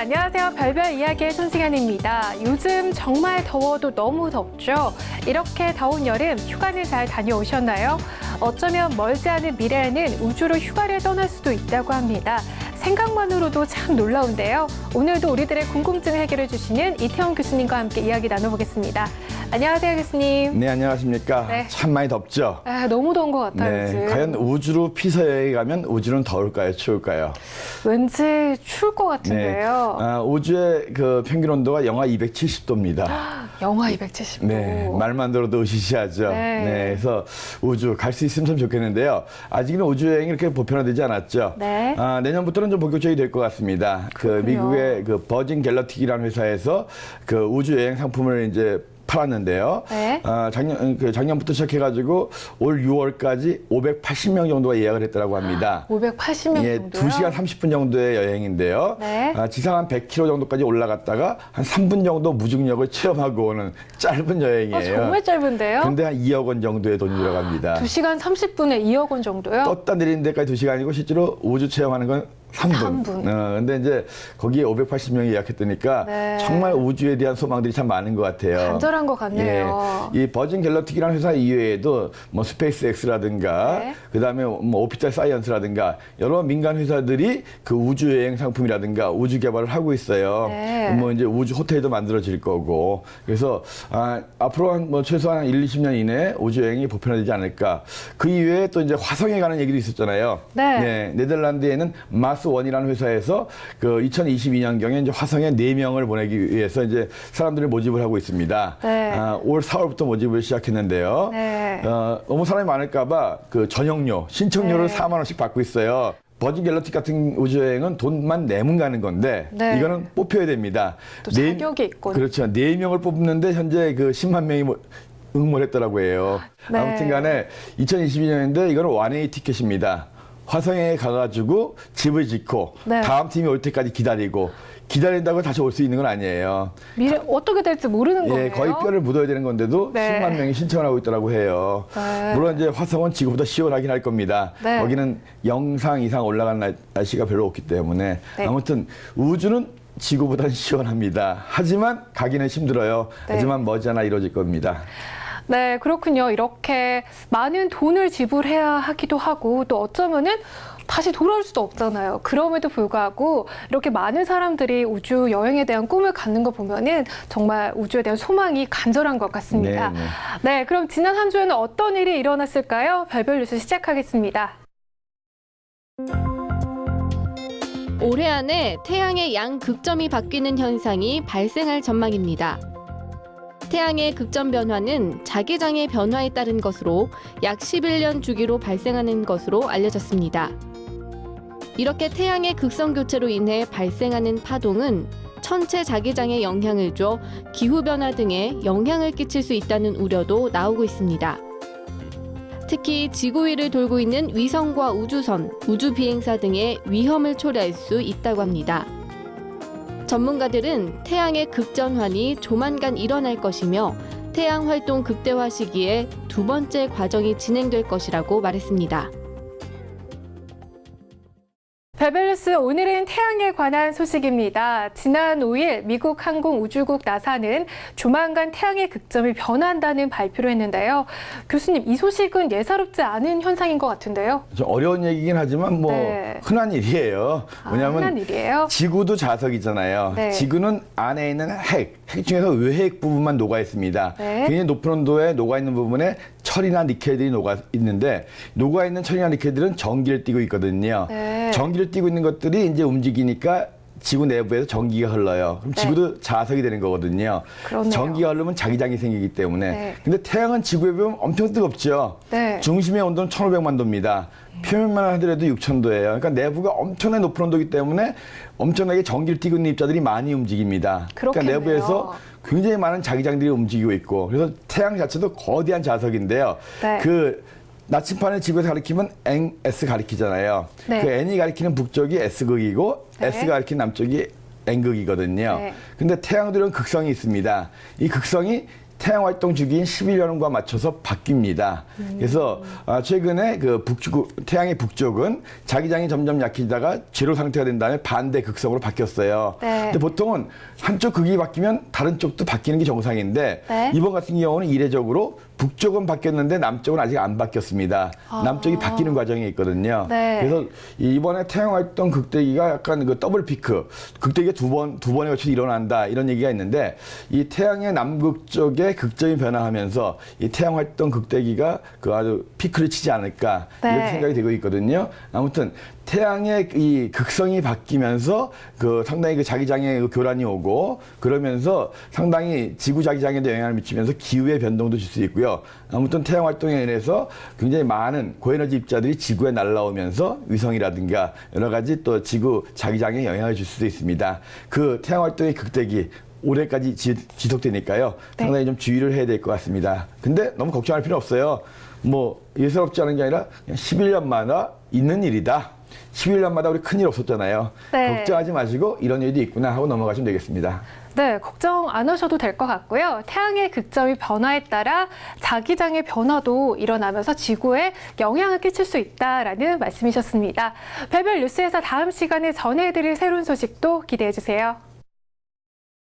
안녕하세요. 별별 이야기의 손승연입니다. 요즘 정말 더워도 너무 덥죠. 이렇게 더운 여름 휴가는 잘 다녀오셨나요? 어쩌면 멀지 않은 미래에는 우주로 휴가를 떠날 수도 있다고 합니다. 생각만으로도 참 놀라운데요. 오늘도 우리들의 궁금증을 해결해 주시는 이태원 교수님과 함께 이야기 나눠보겠습니다. 안녕하세요, 교수님. 네, 안녕하십니까. 네. 참 많이 덥죠? 너무 더운 것 같아요, 네, 요즘. 과연 우주로 피서 여행에 가면 우주는 더울까요, 추울까요? 왠지 추울 것 같은데요. 우주의 그 평균 온도가 영하 270도입니다. 영하 270도. 네, 말만 들어도 으시시하죠. 네. 그래서 우주 갈 수 있으면 참 좋겠는데요. 아직은 우주 여행이 이렇게 보편화되지 않았죠. 네. 내년부터는 좀 본격적이 될 것 같습니다. 그 미국의 그 버진 갤럭틱이라는 회사에서 그 우주 여행 상품을 이제 팔았는데요. 네. 작년부터 시작해가지고 올 6월까지 580명 정도가 예약을 했다고 합니다. 580명 예, 정도요? 2시간 30분 정도의 여행인데요. 네. 지상 한 100km 정도까지 올라갔다가 한 3분 정도 무중력을 체험하고 오는 짧은 여행이에요. 정말 짧은데요? 근데 한 2억 원 정도의 돈이 들어갑니다. 2시간 30분에 2억 원 정도요? 떴다 내리는 데까지 2시간이고 실제로 우주 체험하는 건 3분. 근데 이제 거기에 580명이 예약했다니까 네. 정말 우주에 대한 소망들이 참 많은 것 같아요. 간절한 것 같네요. 이 버진 갤럭틱이라는 회사 이외에도 뭐 스페이스X라든가 네. 그다음에 뭐 오피탈 사이언스라든가 여러 민간 회사들이 그 우주 여행 상품이라든가 우주 개발을 하고 있어요. 네. 뭐 이제 우주 호텔도 만들어질 거고. 그래서 앞으로 한 뭐 최소한 1, 20년 이내에 우주 여행이 보편화되지 않을까. 그 이외에 또 이제 화성에 가는 얘기도 있었잖아요. 네. 네덜란드에는 마스1이라는 회사에서 그 2022년경에 이제 화성에 4명을 보내기 위해서 이제 사람들을 모집을 하고 있습니다. 네. 올 4월부터 모집을 시작했는데요. 네. 너무 사람이 많을까봐 그 전용료, 신청료를 네. 4만 원씩 받고 있어요. 버진 갤럭틱 같은 우주여행은 돈만 내면 가는 건데 네. 이거는 뽑혀야 됩니다. 또 자격이 있군. 그렇죠. 4명을 뽑는데 현재 그 10만 명이 응모를 했더라고 해요. 네. 아무튼 간에 2022년인데 이거는 원웨이 티켓입니다. 화성에 가가지고 집을 짓고 네. 다음 팀이 올 때까지 기다린다고 다시 올 수 있는 건 아니에요. 미래 어떻게 될지 모르는 거예요? 거의 뼈를 묻어야 되는 건데도 네. 10만 명이 신청을 하고 있더라고 해요. 네. 물론 이제 화성은 지구보다 시원하긴 할 겁니다. 네. 거기는 영상 이상 올라간 날씨가 별로 없기 때문에 네. 아무튼 우주는 지구보다 시원합니다. 하지만 가기는 힘들어요. 네. 하지만 머지않아 이루어질 겁니다. 네, 그렇군요. 이렇게 많은 돈을 지불해야 하기도 하고 또 어쩌면은 다시 돌아올 수도 없잖아요. 그럼에도 불구하고 이렇게 많은 사람들이 우주 여행에 대한 꿈을 갖는 거 보면은 정말 우주에 대한 소망이 간절한 것 같습니다. 네. 네, 그럼 지난 한 주에는 어떤 일이 일어났을까요? 별별 뉴스 시작하겠습니다. 올해 안에 태양의 양 극점이 바뀌는 현상이 발생할 전망입니다. 태양의 극점 변화는 자기장의 변화에 따른 것으로 약 11년 주기로 발생하는 것으로 알려졌습니다. 이렇게 태양의 극성 교체로 인해 발생하는 파동은 천체 자기장에 영향을 줘 기후변화 등에 영향을 끼칠 수 있다는 우려도 나오고 있습니다. 특히 지구 위를 돌고 있는 위성과 우주선, 우주비행사 등의 위험을 초래할 수 있다고 합니다. 전문가들은 태양의 극전환이 조만간 일어날 것이며 태양 활동 극대화 시기에 두 번째 과정이 진행될 것이라고 말했습니다. 별별 뉴스 오늘은 태양에 관한 소식입니다. 지난 5일 미국 항공우주국 나사는 조만간 태양의 극점이 변한다는 발표를 했는데요. 교수님, 이 소식은 예사롭지 않은 현상인 것 같은데요. 좀 어려운 얘기긴 하지만 뭐 네. 흔한 일이에요. 왜냐하면 흔한 일이에요? 지구도 자석이잖아요. 네. 지구는 안에 있는 핵 중에서 외핵 부분만 녹아 있습니다. 네. 굉장히 높은 온도에 녹아 있는 부분에 철이나 니켈들이 녹아 있는데 녹아 있는 철이나 니켈들은 전기를 띠고 있거든요. 네. 전기를 띠고 있는 것들이 이제 움직이니까 지구 내부에서 전기가 흘러요. 그럼 네. 지구도 자석이 되는 거거든요. 그렇네요. 전기가 흐르면 자기장이 생기기 때문에. 네. 근데 태양은 지구에 비하면 엄청 뜨겁죠. 네. 중심의 온도는 1500만 도입니다. 표면만 하더라도 6000도예요. 그러니까 내부가 엄청나게 높은 온도이기 때문에 엄청나게 전기를 띠고 있는 입자들이 많이 움직입니다. 그렇겠네요. 그러니까 내부에서 굉장히 많은 자기장들이 움직이고 있고 그래서 태양 자체도 거대한 자석인데요. 네. 그 나침반을 지구에서 가리키면 NS 가리키잖아요. 네. 그 N이 가리키는 북쪽이 S극이고 네. S가 가리키는 남쪽이 N극이거든요. 네. 근데 태양들은 극성이 있습니다. 이 극성이 태양 활동 주기인 11년과 맞춰서 바뀝니다. 그래서 최근에 그 태양의 북쪽은 자기장이 점점 약해지다가 제로 상태가 된 다음에 반대 극성으로 바뀌었어요. 네. 근데 보통은 한쪽 극이 바뀌면 다른 쪽도 바뀌는 게 정상인데 네. 이번 같은 경우는 이례적으로 북쪽은 바뀌었는데 남쪽은 아직 안 바뀌었습니다. 남쪽이 바뀌는 과정이 있거든요. 네. 그래서 이번에 태양 활동 극대기가 약간 그 더블 피크, 극대기가 두 번에 걸쳐 일어난다 이런 얘기가 있는데 이 태양의 남극 쪽에 극점이 변화하면서 이 태양 활동 극대기가 그 아주 피크를 치지 않을까 네. 이렇게 생각이 되고 있거든요. 아무튼 태양의 이 극성이 바뀌면서 그 상당히 그 자기장의 그 교란이 오고 그러면서 상당히 지구 자기장에도 영향을 미치면서 기후의 변동도 줄 수 있고요. 아무튼 태양 활동에 인해서 굉장히 많은 고에너지 입자들이 지구에 날라오면서 위성이라든가 여러 가지 또 지구 자기장에 영향을 줄 수도 있습니다. 그 태양 활동의 극대기 올해까지 지속되니까요. 상당히 좀 주의를 해야 될 것 같습니다. 근데 너무 걱정할 필요 없어요. 뭐 예사롭지 않은 게 아니라 그냥 11년마다 있는 일이다. 11년마다 우리 큰일 없었잖아요. 네. 걱정하지 마시고 이런 일도 있구나 하고 넘어가시면 되겠습니다. 네, 걱정 안 하셔도 될 것 같고요. 태양의 극점이 변화에 따라 자기장의 변화도 일어나면서 지구에 영향을 끼칠 수 있다라는 말씀이셨습니다. 별별 뉴스에서 다음 시간에 전해드릴 새로운 소식도 기대해 주세요.